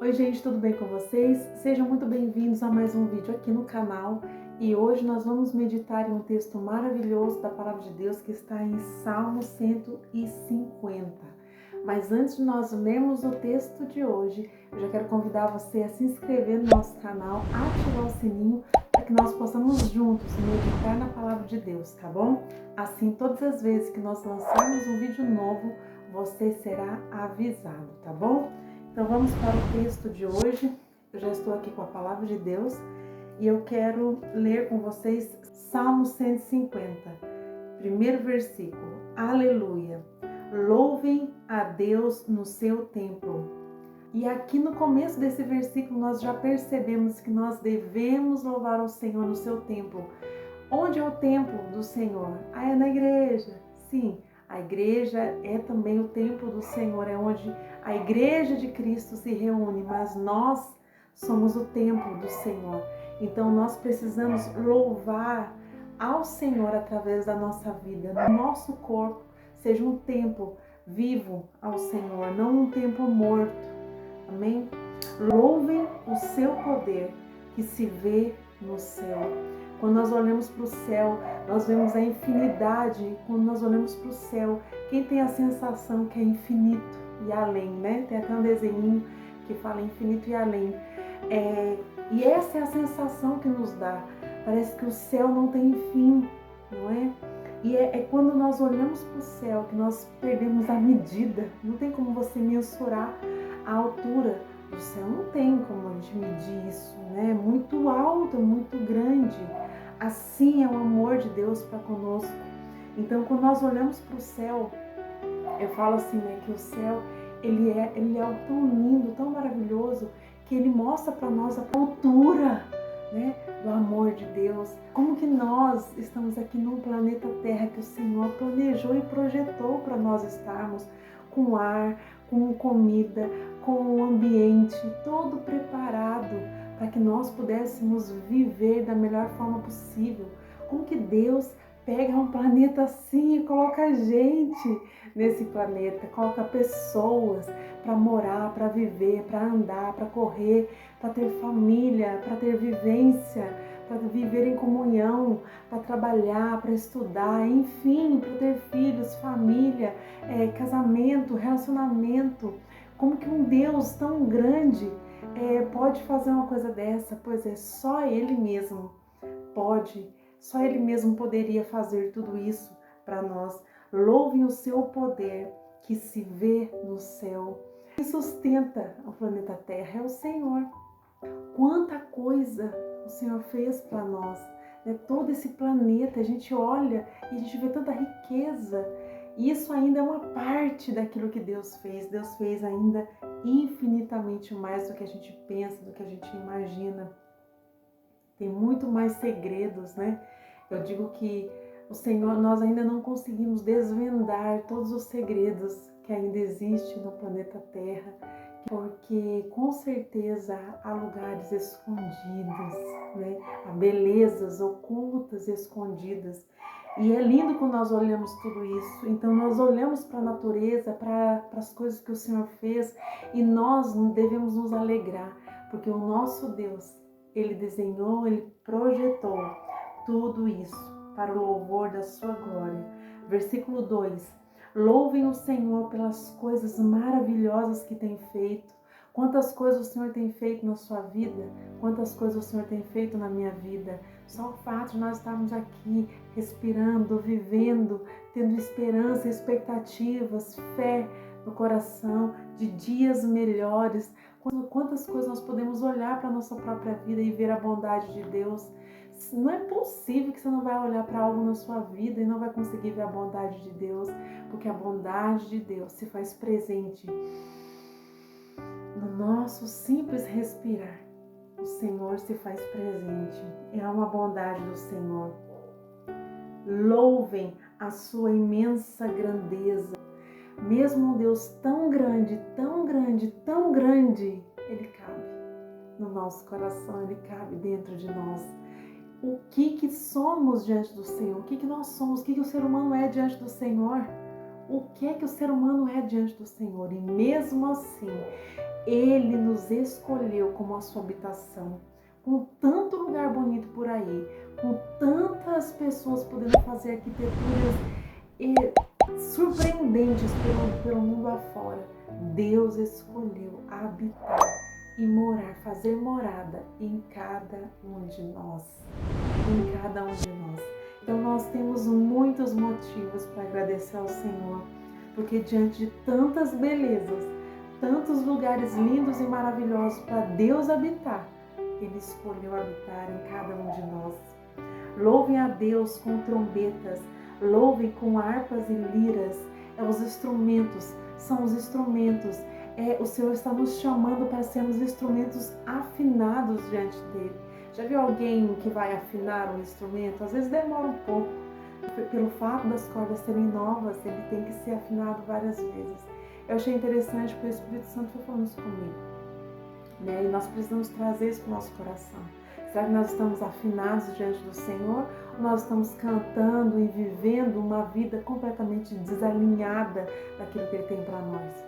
Oi gente, tudo bem com vocês? Sejam muito bem-vindos a mais um vídeo aqui no canal e hoje nós vamos meditar em um texto maravilhoso da Palavra de Deus que está em Salmo 150. Mas antes de nós lermos o texto de hoje, eu já quero convidar você a se inscrever no nosso canal, ativar o sininho para que nós possamos juntos meditar na Palavra de Deus, tá bom? Assim, todas as vezes que nós lançarmos um vídeo novo, você será avisado, tá bom? Então vamos para o texto de hoje. Eu já estou aqui com a Palavra de Deus e eu quero ler com vocês Salmo 150, primeiro versículo. Aleluia! Louvem a Deus no seu templo. E aqui no começo desse versículo nós já percebemos que nós devemos louvar ao Senhor no seu templo. Onde é o templo do Senhor? É na igreja. Sim, a igreja é também o templo do Senhor, é onde a igreja de Cristo se reúne, mas nós somos o templo do Senhor. Então nós precisamos louvar ao Senhor através da nossa vida, no nosso corpo, seja um templo vivo ao Senhor, não um templo morto. Amém? Louvem o seu poder que se vê no céu. Quando nós olhamos para o céu, nós vemos a infinidade. Quando nós olhamos para o céu, quem tem a sensação que é infinito e além, né? Tem até um desenho que fala infinito e além. E essa é a sensação que nos dá. Parece que o céu não tem fim, não é? E é quando nós olhamos para o céu que nós perdemos a medida. Não tem como você mensurar a altura do céu, não tem como a gente medir isso, né? É muito alto, é muito grande. Assim é o amor de Deus para conosco. Então, quando nós olhamos para o céu, eu falo assim, né, que o céu ele é algo tão lindo, tão maravilhoso, que ele mostra para nós a altura, né, do amor de Deus. Como que nós estamos aqui no planeta Terra que o Senhor planejou e projetou para nós estarmos, com ar, com comida, com o ambiente todo preparado para que nós pudéssemos viver da melhor forma possível. Como que Deus pega um planeta assim e coloca a gente nesse planeta, coloca pessoas para morar, para viver, para andar, para correr, para ter família, para ter vivência, para viver em comunhão, para trabalhar, para estudar, enfim, para ter filhos, família, casamento, relacionamento. Como que um Deus tão grande pode fazer uma coisa dessa? Pois é, só Ele mesmo pode, só Ele mesmo poderia fazer tudo isso para nós. Louvem o seu poder que se vê no céu. Quem sustenta o planeta Terra é o Senhor. Quanta coisa o Senhor fez para nós, né? Todo esse planeta, a gente olha e a gente vê tanta riqueza. E isso ainda é uma parte daquilo que Deus fez. Deus fez ainda infinitamente mais do que a gente pensa, do que a gente imagina. Tem muito mais segredos, né? Eu digo que o Senhor, nós ainda não conseguimos desvendar todos os segredos que ainda existem no planeta Terra, porque com certeza há lugares escondidos, né? Há belezas ocultas, escondidas. E é lindo quando nós olhamos tudo isso. Então nós olhamos para a natureza, para as coisas que o Senhor fez e nós devemos nos alegrar, porque o nosso Deus, Ele desenhou, Ele projetou tudo isso para o louvor da sua glória. Versículo 2. Louvem o Senhor pelas coisas maravilhosas que tem feito. Quantas coisas o Senhor tem feito na sua vida, quantas coisas o Senhor tem feito na minha vida. Só o fato de nós estarmos aqui, respirando, vivendo, tendo esperança, expectativas, fé no coração, de dias melhores. Quantas coisas nós podemos olhar para a nossa própria vida e ver a bondade de Deus. Não é possível que você não vai olhar para algo na sua vida e não vai conseguir ver a bondade de Deus, porque a bondade de Deus se faz presente no nosso simples respirar. O Senhor se faz presente. É uma bondade do Senhor. Louvem a sua imensa grandeza. Mesmo um Deus tão grande, tão grande, tão grande, Ele cabe no nosso coração, Ele cabe dentro de nós. O que somos diante do Senhor? O que nós somos? O que o ser humano é diante do Senhor? o que é que o ser humano é diante do Senhor. E mesmo assim, Ele nos escolheu como a sua habitação, com tanto lugar bonito por aí, com tantas pessoas podendo fazer arquiteturas surpreendentes pelo mundo afora. Deus escolheu habitar e morar, fazer morada em cada um de nós. Em cada um de nós. Então nós temos muitos motivos para agradecer ao Senhor, porque diante de tantas belezas, tantos lugares lindos e maravilhosos para Deus habitar, Ele escolheu habitar em cada um de nós. Louvem a Deus com trombetas, louvem com harpas e liras. Os instrumentos, são os instrumentos. O Senhor está nos chamando para sermos instrumentos afinados diante dEle. Já viu alguém que vai afinar um instrumento? Às vezes demora um pouco. Pelo fato das cordas serem novas, ele tem que ser afinado várias vezes. Eu achei interessante porque o Espírito Santo foi falando isso comigo. E nós precisamos trazer isso para o nosso coração. Será que nós estamos afinados diante do Senhor? Ou nós estamos cantando e vivendo uma vida completamente desalinhada daquilo que Ele tem para nós?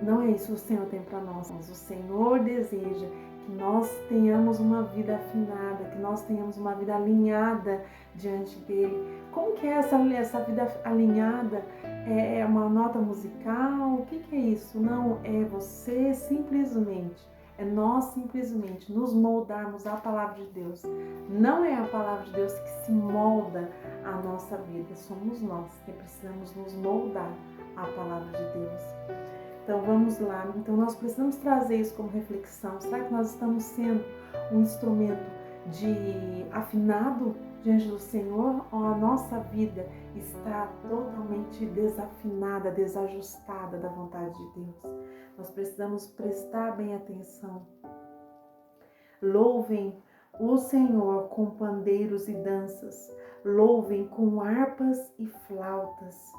Não é isso que o Senhor tem para nós. O Senhor deseja que nós tenhamos uma vida afinada, que nós tenhamos uma vida alinhada diante dEle. Como que é essa vida alinhada? É uma nota musical? O que é isso? Não, é você simplesmente. É nós simplesmente nos moldarmos à palavra de Deus. Não é a palavra de Deus que se molda à nossa vida. Somos nós que precisamos nos moldar à palavra de Deus. Então vamos lá. Então nós precisamos trazer isso como reflexão. Será que nós estamos sendo um instrumento afinado diante do Senhor? Ou a nossa vida está totalmente desafinada, desajustada da vontade de Deus? Nós precisamos prestar bem atenção. Louvem o Senhor com pandeiros e danças. Louvem com harpas e flautas.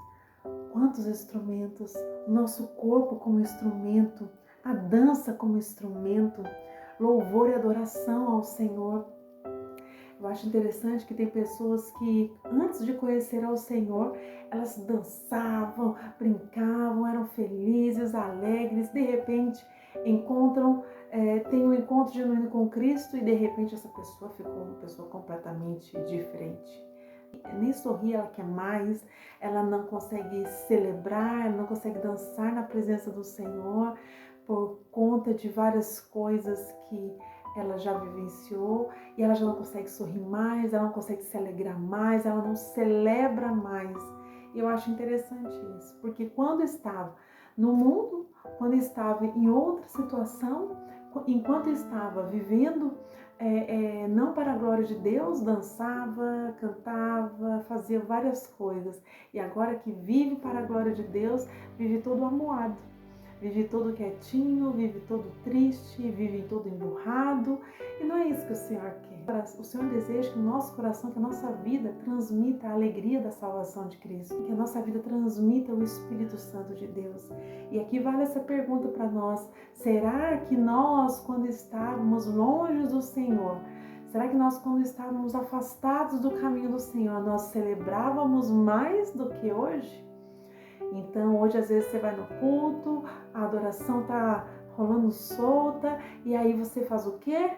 Quantos instrumentos! O nosso corpo como instrumento, a dança como instrumento, louvor e adoração ao Senhor. Eu acho interessante que tem pessoas que, antes de conhecer ao Senhor, elas dançavam, brincavam, eram felizes, alegres, de repente tem um encontro genuíno com Cristo e de repente essa pessoa ficou uma pessoa completamente diferente. Nem sorrir ela quer mais, ela não consegue celebrar, ela não consegue dançar na presença do Senhor por conta de várias coisas que ela já vivenciou e ela já não consegue sorrir mais, ela não consegue se alegrar mais, ela não celebra mais. E eu acho interessante isso, porque quando estava no mundo, quando estava em outra situação, enquanto estava vivendo não para a glória de Deus, dançava, cantava, fazia várias coisas. E agora que vive para a glória de Deus, vive todo amuado. Vive todo quietinho, vive todo triste, vive todo emburrado. E não é isso que o Senhor quer. O Senhor deseja que o nosso coração, que a nossa vida transmita a alegria da salvação de Cristo. Que a nossa vida transmita o Espírito Santo de Deus. E aqui vale essa pergunta para nós. Será que nós, quando estávamos longe do Senhor, será que nós, quando estávamos afastados do caminho do Senhor, nós celebrávamos mais do que hoje? Então, hoje às vezes você vai no culto, a adoração tá rolando solta e aí você faz o quê?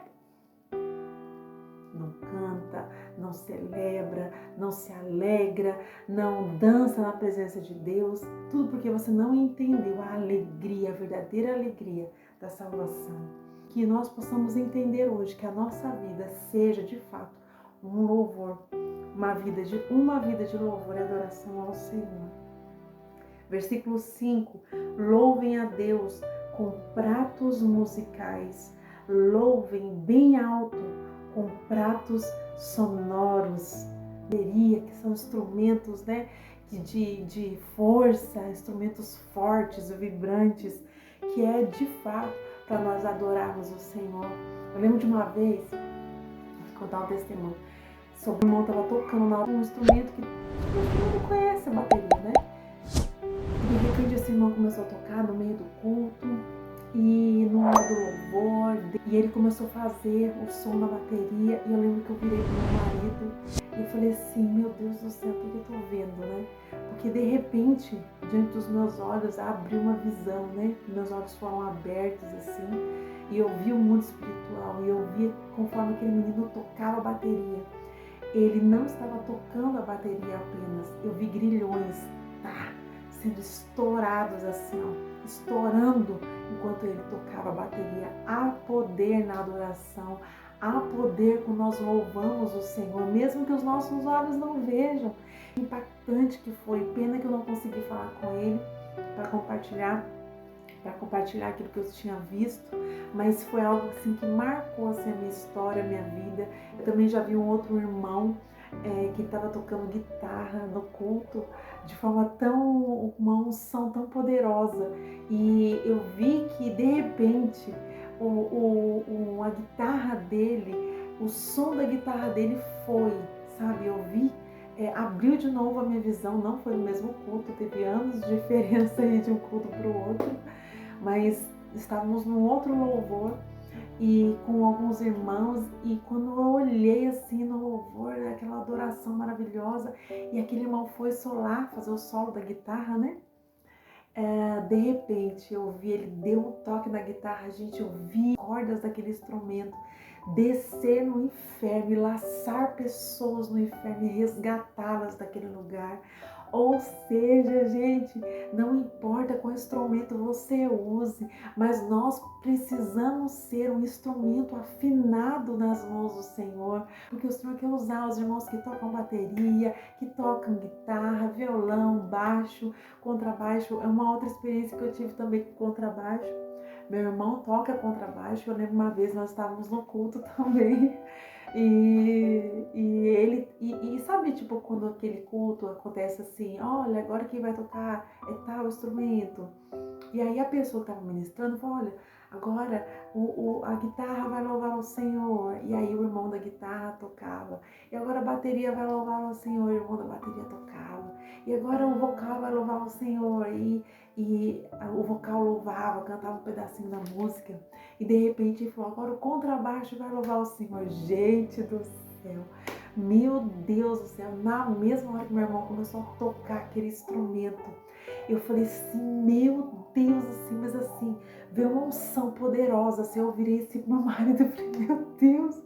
Não canta, não celebra, não se alegra, não dança na presença de Deus. Tudo porque você não entendeu a alegria, a verdadeira alegria da salvação. Que nós possamos entender hoje que a nossa vida seja de fato um louvor, uma vida de louvor e adoração ao Senhor. Versículo 5, louvem a Deus com pratos musicais, louvem bem alto com pratos sonoros, que são instrumentos de força, instrumentos fortes, vibrantes, que é de fato para nós adorarmos o Senhor. Eu lembro de uma vez, vou contar um testemunho, sobre o irmão estava tocando um instrumento que todo mundo conhece, a bateria, né? De repente esse irmão começou a tocar no meio do culto e no hora do louvor, e ele começou a fazer o som da bateria, e eu lembro que eu virei pro meu marido e falei assim, meu Deus do céu, o que eu tô vendo, né? porque de repente, diante dos meus olhos, abriu uma visão, né? Meus olhos foram abertos assim, e eu vi o mundo espiritual, e eu vi conforme aquele menino tocava a bateria. Ele não estava tocando a bateria apenas, eu vi grilhões, sendo estourados assim, ó, estourando enquanto ele tocava a bateria. Há poder na adoração, há poder quando nós louvamos o Senhor, mesmo que os nossos olhos não vejam. Impactante que foi, pena que eu não consegui falar com ele para compartilhar aquilo que eu tinha visto, mas foi algo assim que marcou assim, a minha história, a minha vida. Eu também já vi um outro irmão que estava tocando guitarra no culto de forma uma unção tão poderosa, e eu vi que de repente a guitarra dele, o som da guitarra dele foi, sabe, eu vi, abriu de novo a minha visão. Não foi no mesmo culto, teve anos de diferença aí de um culto para o outro, mas estávamos num outro louvor e com alguns irmãos, e quando eu olhei assim no louvor, aquela adoração maravilhosa, e aquele irmão foi solar, fazer o solo da guitarra, né? De repente eu vi, ele deu um toque na guitarra, gente, eu vi cordas daquele instrumento descer no inferno e laçar pessoas no inferno e resgatá-las daquele lugar. Ou seja, gente, não importa qual instrumento você use, mas nós precisamos ser um instrumento afinado nas mãos do Senhor, porque o Senhor quer usar os irmãos que tocam bateria, que tocam guitarra, violão, baixo, contrabaixo. É uma outra experiência que eu tive também com contrabaixo. Meu irmão toca contrabaixo. Eu lembro uma vez nós estávamos no culto também. E sabe, tipo, quando aquele culto acontece assim, olha, agora quem vai tocar é tal instrumento. E aí a pessoa que estava ministrando falou, olha, agora a guitarra vai louvar ao Senhor. E aí o irmão da guitarra tocava. E agora a bateria vai louvar ao Senhor, o irmão da bateria tocava. E agora o vocal vai louvar ao Senhor. E o vocal louvava, cantava um pedacinho da música. E de repente ele falou, agora o contrabaixo vai louvar ao Senhor. Gente do céu, meu Deus do céu, na mesma hora que meu irmão começou a tocar aquele instrumento, eu falei assim, meu Deus, assim, mas assim, veio uma unção poderosa, assim, eu virei assim pro meu marido e falei, meu Deus.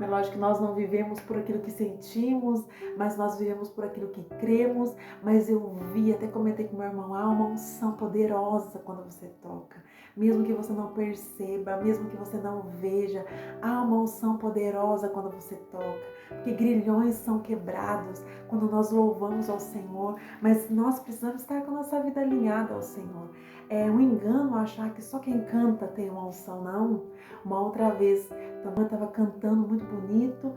É lógico que nós não vivemos por aquilo que sentimos, mas nós vivemos por aquilo que cremos. Mas eu vi, até comentei com meu irmão, há uma unção poderosa quando você toca. Mesmo que você não perceba, mesmo que você não veja, há uma unção poderosa quando você toca. Porque grilhões são quebrados quando nós louvamos ao Senhor, mas nós precisamos estar com a nossa vida alinhada ao Senhor. É um engano achar que só quem canta tem uma unção, não. Uma outra vez, também estava cantando muito bonito,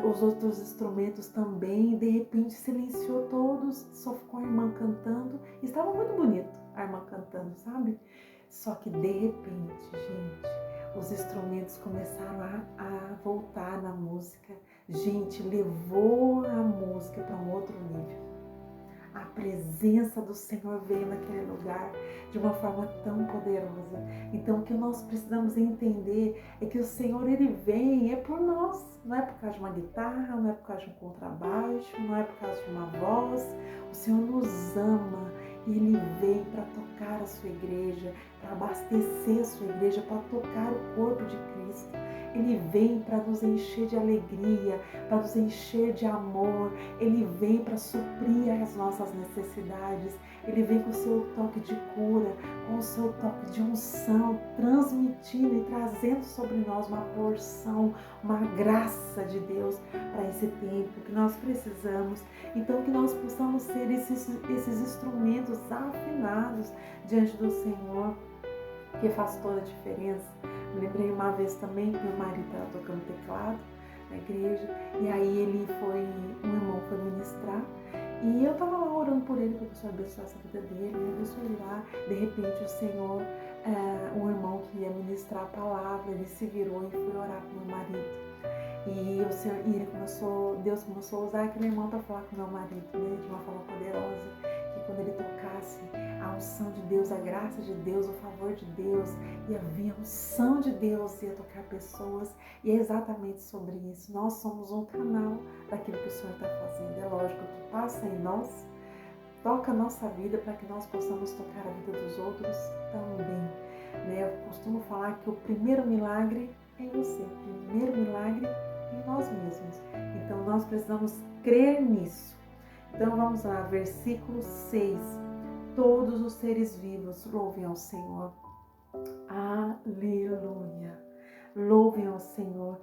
os outros instrumentos também, de repente silenciou todos, só ficou a irmã cantando, e estava muito bonito a irmã cantando, sabe? Só que de repente, gente, os instrumentos começaram a voltar na música. Gente, levou a música para um outro nível. A presença do Senhor veio naquele lugar de uma forma tão poderosa. Então, o que nós precisamos entender é que o Senhor, Ele vem, é por nós. Não é por causa de uma guitarra, não é por causa de um contrabaixo, não é por causa de uma voz. O Senhor nos ama e Ele vem para tocar a sua igreja, para abastecer a sua igreja, para tocar o corpo de Cristo. Ele vem para nos encher de alegria, para nos encher de amor. Ele vem para suprir as nossas necessidades. Ele vem com o seu toque de cura, com o seu toque de unção, transmitindo e trazendo sobre nós uma porção, uma graça de Deus para esse tempo que nós precisamos. Então, que nós possamos ser esses instrumentos afinados diante do Senhor, que faz toda a diferença. Me lembrei uma vez também que meu marido estava tocando teclado na igreja, e aí um irmão foi ministrar, e eu estava lá orando por ele, para que o Senhor abençoasse a vida dele, abençoe ele lá. De repente o Senhor, um irmão que ia ministrar a palavra, ele se virou e foi orar com meu marido. Deus começou a usar aquele irmão para falar com meu marido, né, de uma forma poderosa, que quando ele tocasse, a unção de Deus, a graça de Deus, o favor de Deus, ia vir a unção de Deus, ia tocar pessoas. E é exatamente sobre isso. Nós somos um canal daquilo que o Senhor está fazendo. É lógico que passa em nós toca a nossa vida para que nós possamos tocar a vida dos outros também. Né? Eu costumo falar que o primeiro milagre é em você, o primeiro milagre é em nós mesmos. Então nós precisamos crer nisso. Então vamos lá, versículo 6. Todos os seres vivos louvem ao Senhor. Aleluia! Louvem ao Senhor.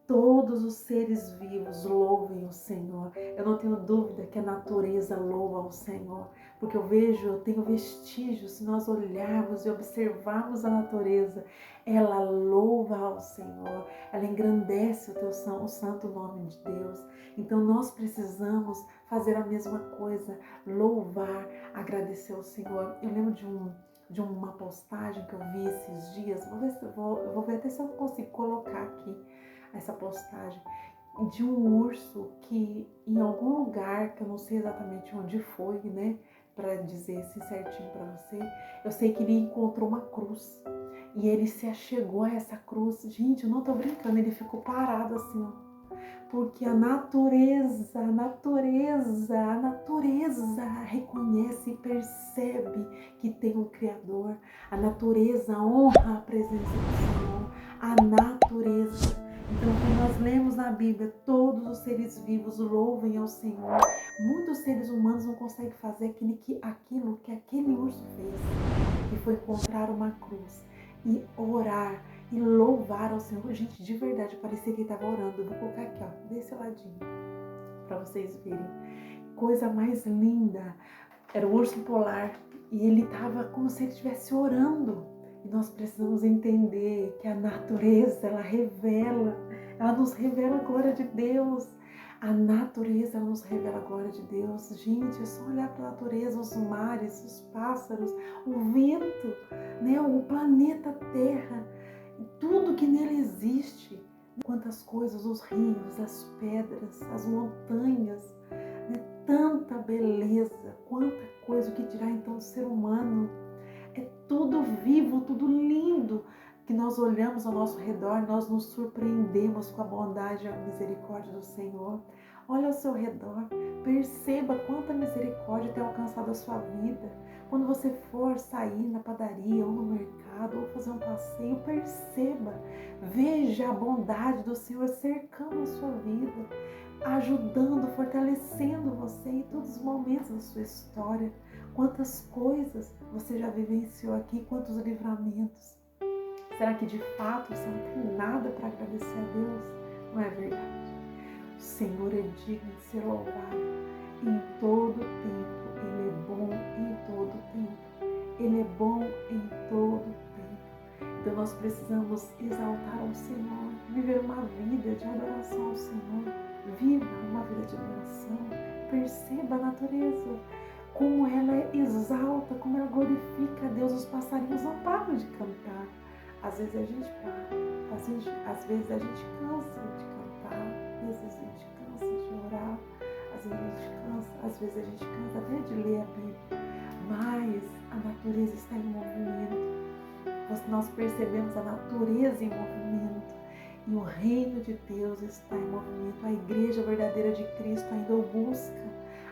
Todos os seres vivos louvem o Senhor. Eu não tenho dúvida que a natureza louva ao Senhor, porque eu tenho vestígios, se nós olharmos e observarmos a natureza, ela louva ao Senhor, ela engrandece o santo nome de Deus. Então nós precisamos fazer a mesma coisa, louvar, agradecer ao Senhor. Eu lembro de uma postagem que eu vi esses dias, eu vou ver até se eu consigo colocar aqui essa postagem, de um urso que em algum lugar, que eu não sei exatamente onde foi, né, para dizer assim certinho para você, eu sei que ele encontrou uma cruz e ele se achegou a essa cruz. Gente, eu não tô brincando, ele ficou parado assim, ó. Porque a natureza reconhece e percebe que tem um Criador. A natureza honra a presença do Senhor. A natureza. Então, quando nós lemos na Bíblia, todos os seres vivos louvem ao Senhor. Muitos seres humanos não conseguem fazer aquilo que aquele urso fez, que foi encontrar uma cruz e orar e louvar ao Senhor. Gente, de verdade, parecia que ele estava orando. Eu vou colocar aqui, ó, desse ladinho, para vocês verem. Coisa mais linda. Era o urso polar e ele estava como se ele estivesse orando. E nós precisamos entender que a natureza, ela nos revela a glória de Deus. A natureza, ela nos revela a glória de Deus. Gente, é só olhar para a natureza, os mares, os pássaros, o vento, né? O planeta Terra, tudo que nele existe. Quantas coisas, os rios, as pedras, as montanhas, né? Tanta beleza, quanta coisa, o que dirá então do ser humano. É tudo vivo, tudo lindo, que nós olhamos ao nosso redor, nós nos surpreendemos com a bondade e a misericórdia do Senhor. Olha ao seu redor, perceba quanta misericórdia tem alcançado a sua vida. Quando você for sair na padaria ou no mercado ou fazer um passeio, perceba, veja a bondade do Senhor cercando a sua vida, ajudando, fortalecendo você em todos os momentos da sua história. Quantas coisas você já vivenciou aqui, quantos livramentos. Será que de fato você não tem nada para agradecer a Deus? Não é verdade? O Senhor é digno de ser louvado em todo tempo. Ele é bom em todo tempo. Ele é bom em todo tempo. Então nós precisamos exaltar ao Senhor, viver uma vida de adoração ao Senhor. Viva uma vida de adoração. Perceba a natureza, como ela exalta, como ela glorifica a Deus. Os passarinhos não param de cantar. Às vezes a gente para, às vezes a gente cansa de cantar, às vezes a gente cansa de orar, às vezes a gente cansa até de ler a Bíblia, mas a natureza está em movimento. Nós percebemos a natureza em movimento e o reino de Deus está em movimento. A igreja verdadeira de Cristo ainda o busca.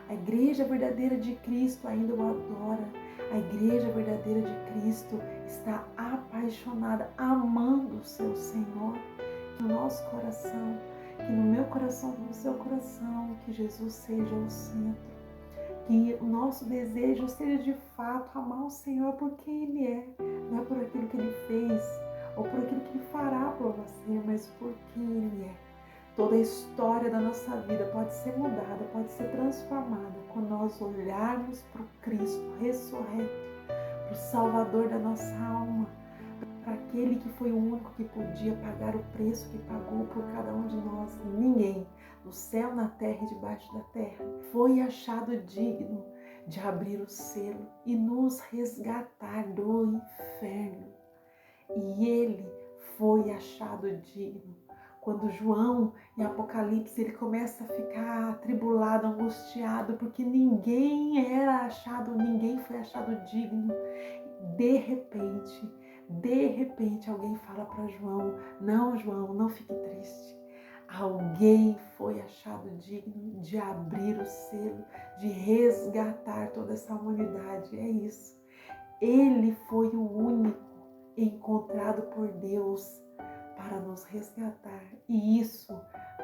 A igreja verdadeira de Cristo ainda o adora. A igreja verdadeira de Cristo está apaixonada, amando o seu Senhor. Que no nosso coração, que no meu coração, que no seu coração, que Jesus seja o centro. Que o nosso desejo seja de fato amar o Senhor por quem Ele é. Não é por aquilo que Ele fez ou por aquilo que Ele fará por você, mas por quem Ele é. Toda a história da nossa vida pode ser mudada, pode ser transformada quando nós olharmos para o Cristo ressurreto, para o Salvador da nossa alma, para aquele que foi o único que podia pagar o preço que pagou por cada um de nós. Ninguém, no céu, na terra e debaixo da terra, foi achado digno de abrir o selo e nos resgatar do inferno. E Ele foi achado digno. Quando João, em Apocalipse, ele começa a ficar atribulado, angustiado, porque ninguém foi achado digno. De repente, alguém fala para João: não, João, não fique triste. alguém foi achado digno de abrir o selo, de resgatar toda essa humanidade. É isso. Ele foi o único encontrado por Deus para nos resgatar. E isso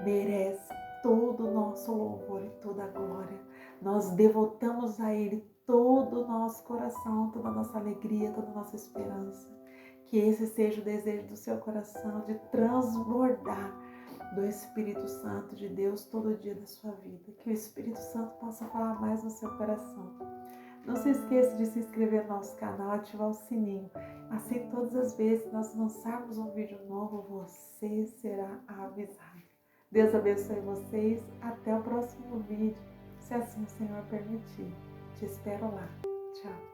merece todo o nosso louvor e toda a glória. Nós devotamos a Ele todo o nosso coração, toda a nossa alegria, toda a nossa esperança. Que esse seja o desejo do seu coração, de transbordar do Espírito Santo de Deus todo dia da sua vida. Que o Espírito Santo possa falar mais no seu coração. Não se esqueça de se inscrever no nosso canal, ativar o sininho. Assim, todas as vezes que nós lançarmos um vídeo novo, você será avisado. Deus abençoe vocês. Até o próximo vídeo, se assim o Senhor permitir. Te espero lá. Tchau.